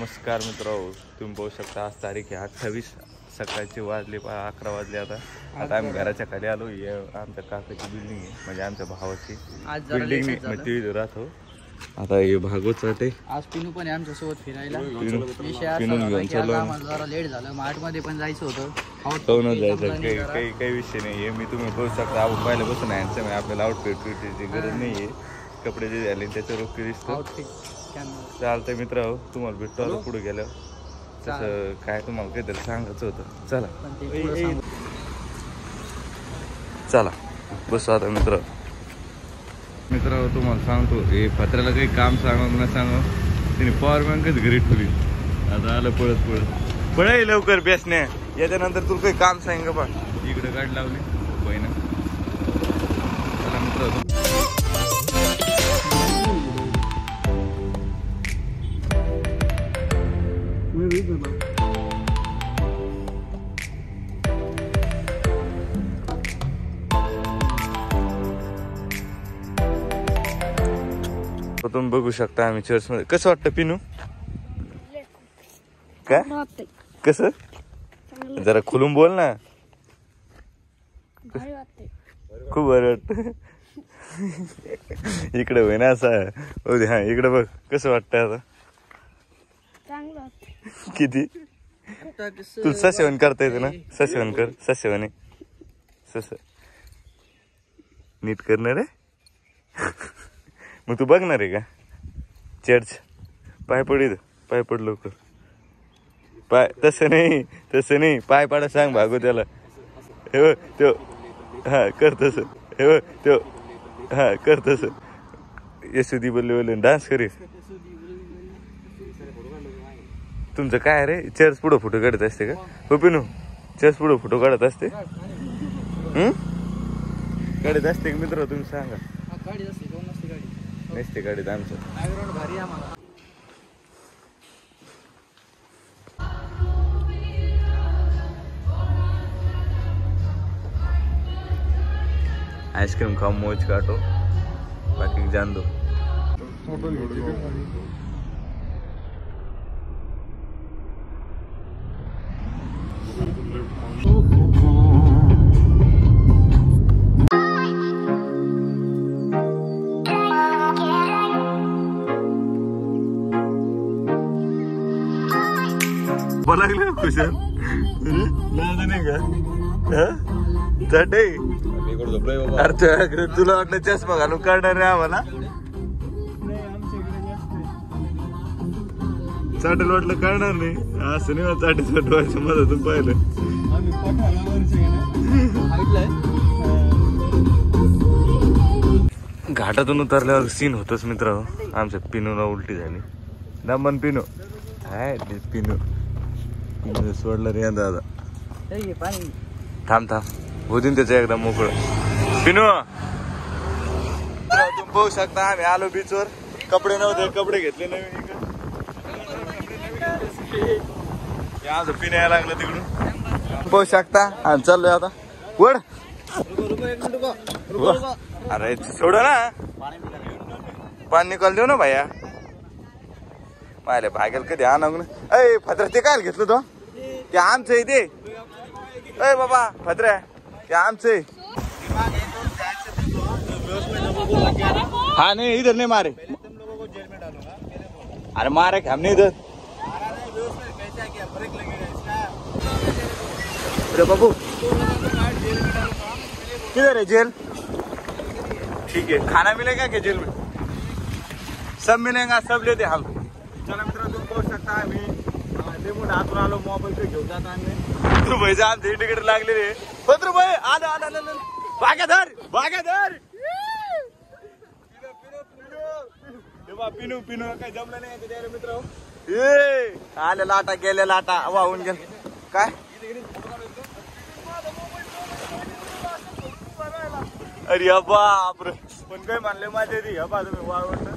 नमस्कार मित्रांनो, तुम्ही बघू शकता आज तारीख आहे 28 सकाळचे वाजले 11 वाजले. आता आम्ही घराच्या खाली आलो. आमच्या काकाची बिल्डिंग आहे, म्हणजे आमच्या भावाची बिल्डिंग मध्ये राहतो. आता हे भागवत वाटे आज पिनू पण आमच्या सोबत फिरायला जरा लेट झालं. मार्ट मध्ये पण जायचं होतं, जायचं काही विषय नाही. मी तुम्ही बघू शकता आपण पाहिलं बसून यांचं आपल्याला आउटफिटची गरज नाहीये. कपडे जे झाले त्याच्यावर ओके दिसतं. चालतंय मित्र, तुम्हाला भेटतो आता पुढे गेलं. तसं काय तुम्हाला काहीतरी सांगायचं होतं. चला बसू आता मित्र. तुम्हाला सांगतो, हे पत्र्याला काही काम सांगू ना सांगू, तिने पॉवर बँकच घरी ठेवली. आता आलं पळत पळय लवकर बेसण्या. याच्यानंतर तुला काही काम सांग बा. इकडे गाडी लावली बहिण. चला मित्र, तुम्ही बघू शकता आम्ही चर्च मध्ये. कसं वाटतं पिनू? काय कसं? जरा खुलून बोल ना. खूप बरं वाटत. इकडे होय ना असं. हा इकडे बघ कसं वाटतं आता. किती तू ससेवन करता येते ना? ससेवन कर. ससेवन सस नीट करणार आहे. मग तू बघणार आहे का चर्च? पाय पड, पाय पड लवकर. पाय तसं नाही पाय पाडा सांग भागो त्याला. हे तो हा कर तसं. हे तो हा कर तसं. येसुदी बोलले बोलले डान्स करे. तुमचं काय रे? चर्च पुढं फोटो काढत असते का? हो पिनू, चर्च पुढं फोटो काढत असते? काढत असते मित्र? तुम्ही सांगा. नसते गाडीत आमचं. आइसक्रीम खाओ, मौज काटो, बाकी जान दो. लागले खुशाल नाही का? चटे अरे तुला वाटलं चष्मा घालून काढणार रे आम्हाला? चाटेल वाटलं काढणार नाही. असं नाही चाटे चटवायचं मधातून पाहिलं. घाटातून उतरल्यावर सीन होतच मित्र. आमच्या पिनूला उलटी झाली. दमन पिनू हाय पिनू सोडलं रे दादा. थांब होतीन त्याचं एकदा मोकळं. पिनू तुम्ही बघू शकता आम्ही आलो बीचवर. कपडे नव्हते, कपडे घेतले नवीन. आज पिण्या यायला लागलं तिकडून बघू शकता. आणि चाललोय आता वड. अरे सोड ना, पाणी निकाल देऊ ना भाया. पाहिले भागेल कधी आणू ना. अय फत्र ते काय घेतलं तो? ते आमचं आहे ते. अय बाबा फत्र्या ते आमचं आहे. हा नाही इधर नाही मारे. अरे मारे हम नहीं इधर. अरे बाबू किधर है जेल? ठीक है, खाना मिलेगा क्या जेल में? सब मिलेगा, सब लेते हम. चला मित्र, तुम्ही बघू शकता आम्ही लिंबून हातून आलो. मोबाईल पे घेऊन जाता आम्ही. तू भाईचा आमच्या तिकीट लागले रे. पत्र भाई आलं आलं. भाग्याधर भाग्याधर. पिनू पिनू काय जमलं नाही मित्र. ए आले लाटा गेल्या लाटा वाहून गेल. काय अरे बापरे. पण काय म्हणले माझ्या ती हबा तुम्ही वाळवंट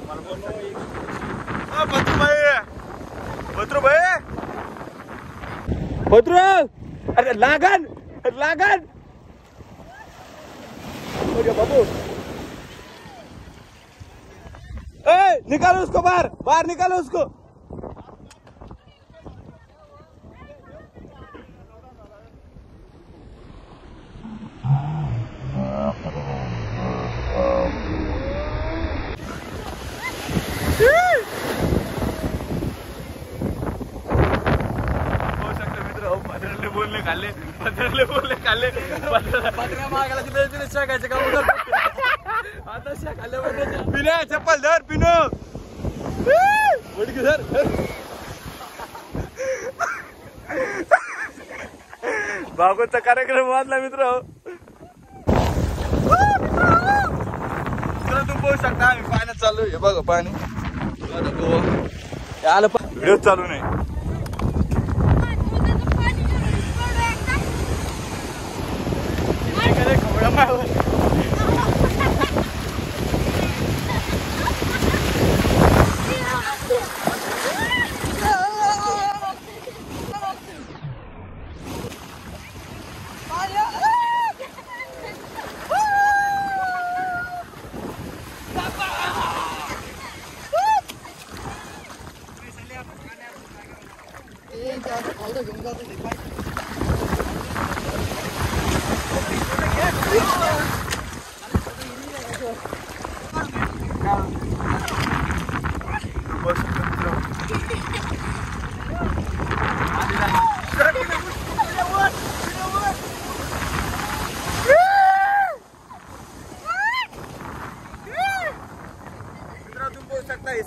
मला बोलता. भद्रू अरे लागन बाबू. निकालो उसको बाहर निकालो उसको. खाल्ले पत्र्या मागायला तिथे शेकायचं काम करतो. आता शेक खाल्ल्यावर पिण्या चप्पल धर पिनो उडकी धर. बागोचा कार्यक्रम वाजला मित्र. तुम्ही पाहू शकता आम्ही पाण्यात चालू. हे बघा पाणी आलं पण व्हिडिओ चालू नाही.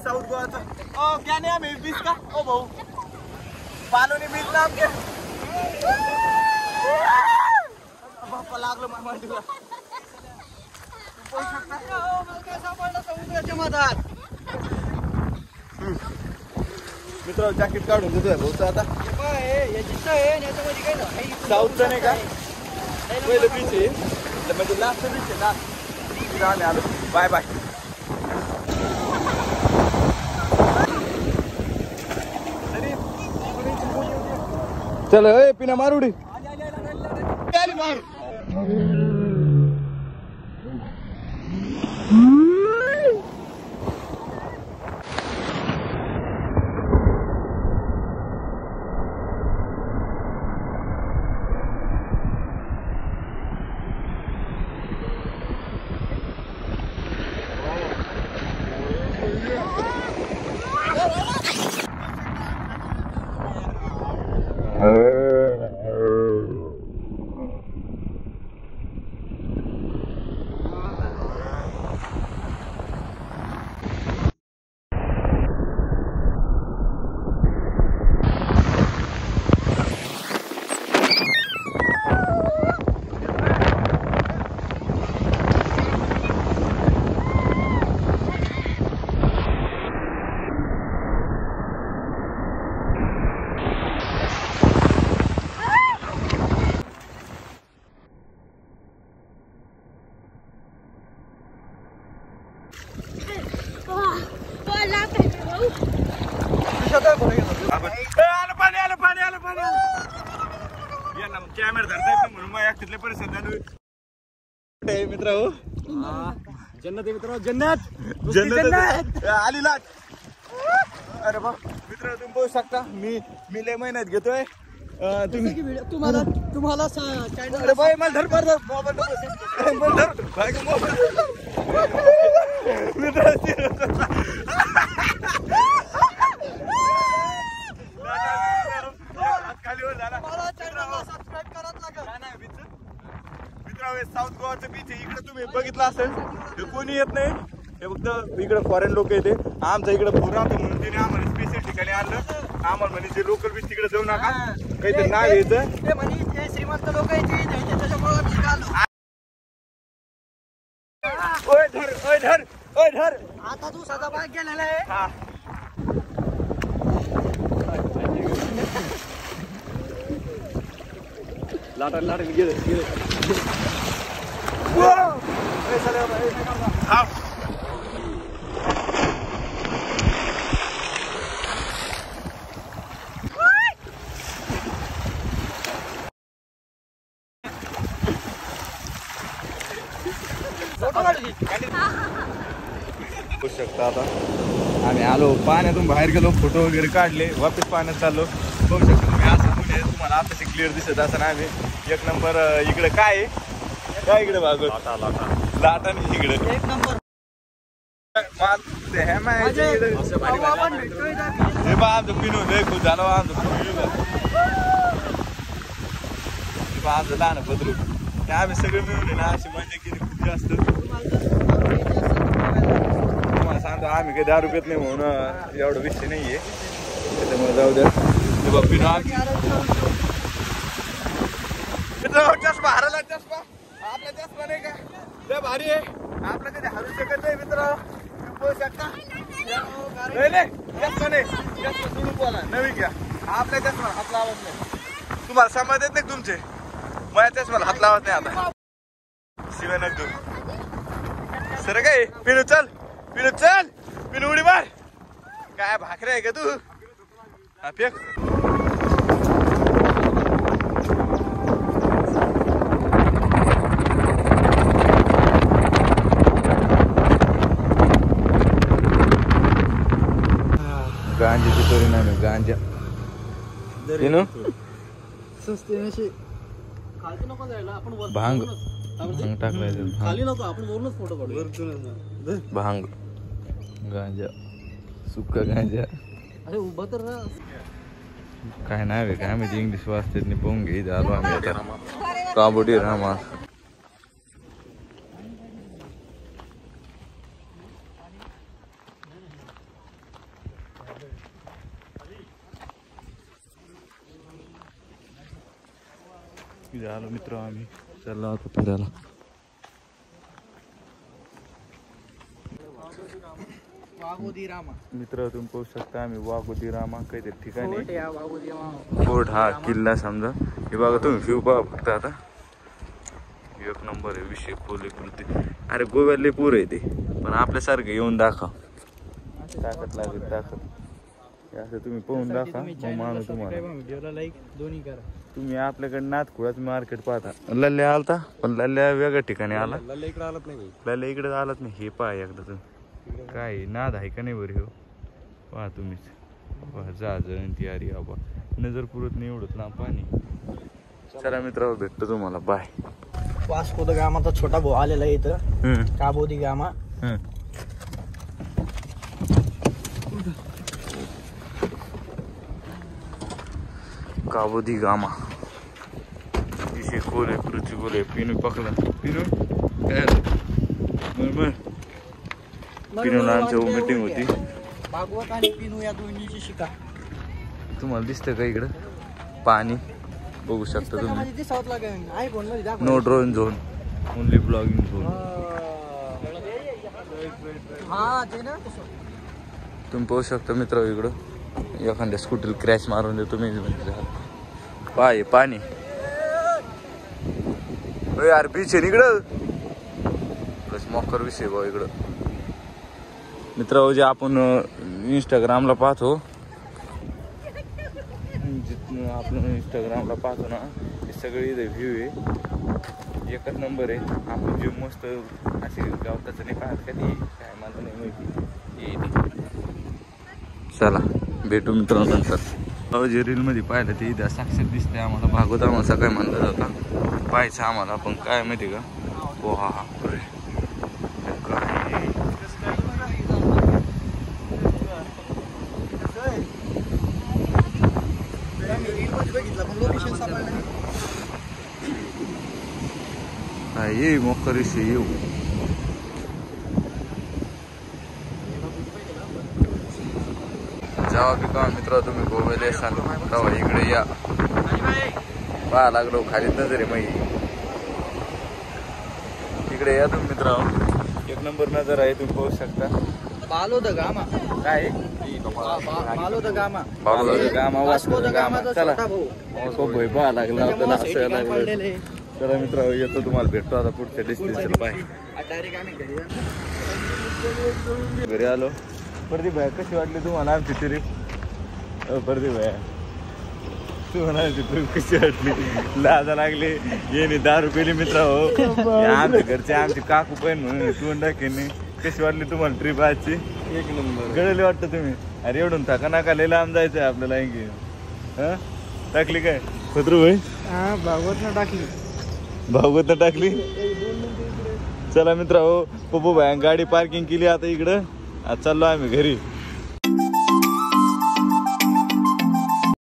साऊथ गोवाचा क्या नाही आम्ही बीच का ओ भाऊ पालोनी बीच ना आमच्या बाप्पा लागलं माहितीला. समुद्राच्या मधात मित्र जॅकेट काढून देतोय भाऊचं आता. साऊथचं नाही का पहिलं बीच आहे म्हणजे लास्ट बीच आहे लास्ट. आम्ही आलो बाय बाय. चल ए पिना मारुडी मार. कॅमेरा धरता म्हणून माझ्या तिथले परिस्थिती मित्र हो. जन्नत मित्र जन्नत जन्नत आली लाट. अरे बा मित्र तुम्ही पाहू शकता मी लय मेहनत घेतोय. तुम्हाला अरे बाई मला धर धर साऊथ गोवाचं बीच आहे. इकडे तुम्ही बघितलं असेल हे कोणी येत नाही. हे फक्त इकडे फॉरेन लोक येते. आमचा इकडे फोन राहतो म्हणून त्याने आम्हाला स्पेशल ठिकाणी आणलं. आम्हाला म्हणे ते लोकल बीच तिकडे जाऊ नका काहीतरी नाव यायचं. श्रीमंत लोक धर आता तू सदा बाग गेलेला आहे. लाटण लाटण गेले बघू शकता आता आम्ही आलो पाण्यातून बाहेर गेलो फोटो वगैरे काढले वापस पाण्यात चाललो. बघू शकता तुम्ही असं पुढे तुम्हाला आता क्लिअर दिसत असं ना. आम्ही एक नंबर इकडे काय इकडे भाग लाटा इकडे एक नंबर हे बा आमचं पिनू लय खूप झालं आमचं. आमचं लहान पत्रू ते आम्ही सगळे मिळून आहे ना अशी मजा केली खूप जास्त. तुम्हाला सांगतो आम्ही काही दारू पेत नाही म्हणून एवढा विषय नाहीये त्याच्यामुळे जाऊ द्या. चष्मा हरला चष्मा आपला चष्मा नाही का लय भारी आहे आपला कधी हरू शकत नाही मित्र बोलू शकता चष्मा नाही चष्मा सोडून बोला नवीन घ्या आपल्या चष्मा हात लावत नाही तुम्हाला समज येत नाही तुमचे माझ्या चष्माला हात लावत नाही आता शिवाय नका सर काय पिनू चल पिनू उडी मार काय भाकरे आहे का तू हा फेक गांजाची परिणाम आहे गांजा भांग टाकलाय खाली नको आपण वरूनच फोटो काढू भांग गांजा सुक्का गांजा अरे उभा तर काय नाव आहे काय आम्ही इंग्लिश वाचते पाहून घे आलो आम्ही आता काबोडी रामा आलो मित्र आम्ही चाललो आता फिरायला. मित्र तुम्ही पाहू शकता आम्ही वाघोदी रामा काहीतरी ठिकाणी फोर्ट हा किल्ला समजा हे बघा तुम्ही व्ह्यू पहा फक्त आता एक नंबर आहे विषय खोली कृती. अरे गोव्यातले पूर आहे ते पण आपल्यासारखं येऊन दाखव ताकद लागेल ताकद असं तुम्ही पाहून दाखवा मानू तुम्हाला. तुम्ही आपल्याकडे नाथखुळाच मार्केट पाहता लल्ल्या आलता पण लल्ल्या वेगळ्या ठिकाणी आला लल्ल्या इकडे आलाच नाही हे पहा एकदा तुम्ही काय नाद आहे का नाही बरं हो पहा तुम्हीच पहा जहाजन ती अरे बाबा नजर पुरत नाही एवढंच ना पाणी. चला मित्रांनो भेटतो तुम्हाला बाय. वास्को द गामाचा छोटा भाऊ आलेला आहे इथं काबो दी गामा काबो दी गामा विषय खोले पृथ्वी बोले पिनू पकडला पिनू काय बरोबर पिनूला आमच्या मीटिंग होती भागवत आणि पिनू या दोन्हीची शिका. तुम्हाला दिसतं का इकडं पाणी बघू शकता तुम्ही. No drone zone only blogging zone. तुम्ही पाहू शकता मित्र इकडं एखाद्या स्कूटीला क्रॅश मारून देतो मी पाय पाणी यार बीच आहे इकडं प्लस मॉकर विषय भाऊ इकडं मित्र जे आपण इंस्टाग्रामला पाहतो आपण इंस्टाग्रामला पाहतो ना हे सगळे इथे व्ह्यू आहे एकच नंबर आहे. आपण जे मस्त असे गावताचं नाही पाहत का ती काय मला नाही माहिती येते. चला भेटू मित्रांनो नंतर. जे रीलमध्ये पाहिलं ते इथं साक्षात दिसतंय आम्हाला भागवत आम्हाला सकाळी म्हणलं जातं पाहायचं आम्हाला पण काय माहिती का हो हा हा काय ये मोकरीशी येऊ जेव्हा बी का मित्र तुम्ही गोव्याला येसाल तेव्हा इकडे या पाहा लागलो खाली नजर आहे मग इकडे या तुम्ही मित्र एक नंबर नजर आहे तुम्ही पाहू शकता. बालो द गामा काय बालो the gamma Vasco the gamma चला खूप भय पाहा लागला आपल्याला हसायला लागलं. चला मित्र येतो तुम्हाला भेटतो आता पुढच्या डेस्टिनेशन बाय. घरी आलो. प्रदीप भाई कशी वाटली तुम्हाला आमची ट्रिप प्रदीप भाई तू म्हणायची ट्रिप कशी वाटली लाजा लागली येणे दारू पेली मित्र हो आमच्या घरचे आमची काकू पण म्हणून तू टाकेने कशी वाटली तुम्हाला ट्रिप आजची एक नंबर गळले वाटतं तुम्ही अरे एवढून थका नाका लय लांब जायचं आहे आपल्याला आणखी हा टाकली काय पत्रू भाई हा भागवत टाकली. चला मित्र हो पप्पू भाई गाडी पार्किंग केली आता इकडं आज चाललो आम्ही घरी.